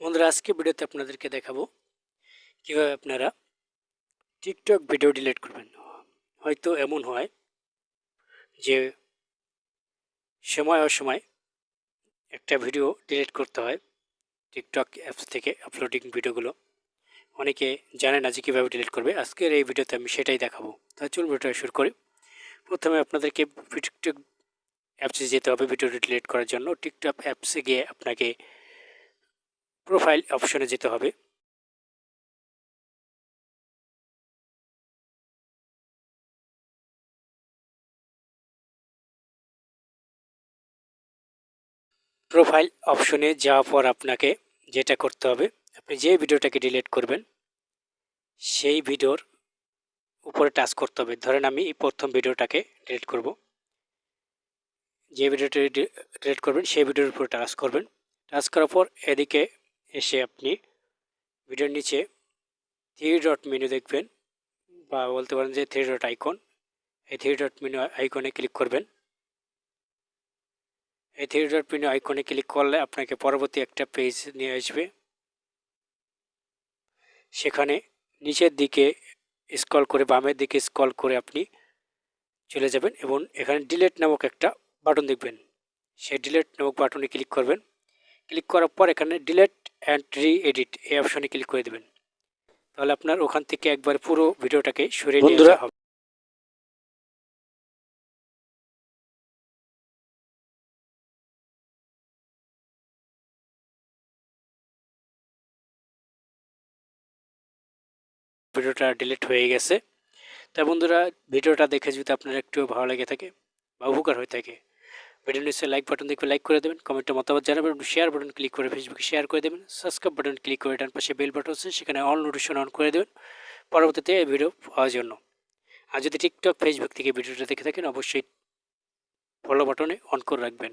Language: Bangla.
বন্ধুরা, আজকে ভিডিওতে আপনাদেরকে দেখাবো কিভাবে আপনারা টিকটক ভিডিও ডিলিট করবেন। হয়তো এমন হয় যে সময় অসময় একটা ভিডিও ডিলিট করতে হয় টিকটক অ্যাপস থেকে আপলোডিং ভিডিওগুলো। অনেকে জানে না যে কীভাবে ডিলিট করবে। আজকের এই ভিডিওতে আমি সেটাই দেখাবো। তাহলে চলুন ভিডিওটা শুরু করি। প্রথমে আপনাদেরকে টিকটক অ্যাপসে যেতে হবে ভিডিওটি ডিলিট করার জন্য। টিকটক অ্যাপসে গিয়ে আপনাকে প্রোফাইল অপশনে যেতে হবে। প্রোফাইল অপশনে যাওয়ার পর আপনাকে যেটা করতে হবে, আপনি যে ভিডিওটাকে ডিলিট করবেন সেই ভিডিওর উপরে টাচ করতে হবে। ধরেন আমি এই প্রথম ভিডিওটাকে ডিলিট করব। যে ভিডিওটা ডিলিট করবেন সেই ভিডিওর উপরে টাচ করবেন। টাচ করার পর এদিকে এসে আপনি ভিডিওর নিচে থ্রি ডট মেনু দেখবেন, বা বলতে পারেন যে থ্রি ডট আইকন। এই থ্রি ডট মেনু আইকনে ক্লিক করবেন। এই থ্রি ডট মেনু আইকনে ক্লিক করলে আপনাকে পরবর্তী একটা পেজ নিয়ে আসবে। সেখানে নিচের দিকে স্ক্রল করে বামের দিকে স্ক্রল করে আপনি চলে যাবেন এবং এখানে ডিলিট নামক একটা বাটন দেখবেন। সেই ডিলিট নামক বাটনে ক্লিক করবেন। ক্লিক করার পর এখানে ডিলিট অ্যান্ড রি এডিট এই অপশনে ক্লিক করে দেবেন। তাহলে আপনার ওখান থেকে একবার পুরো ভিডিওটাকে সরিয়ে নিয়ে আসা হবে। ভিডিওটা ডিলিট হয়ে গেছে। তাই বন্ধুরা, ভিডিওটা দেখে যদি আপনার একটু ভালো লেগে থাকে বা উপকার হয়ে থাকে, ভিডিও নিচে লাইক বাটন দেখবে লাইক করে দেবেন, কমেন্টে মতামত জানাবেন, শেয়ার বাটন ক্লিক করে ফেসবুকে শেয়ার করে দেবেন, সাবস্ক্রাইব বাটন ক্লিক করে ডান পাশে বেল বাটন আছে সেখানে অল নোটিফিকেশন অন করে দেবেন পরবর্তীতে এই ভিডিও পাওয়ার জন্য। আর যদি টিকটক ফেসবুক থেকে ভিডিওটা দেখে থাকেন অবশ্যই ফলো বাটনে অন করে রাখবেন।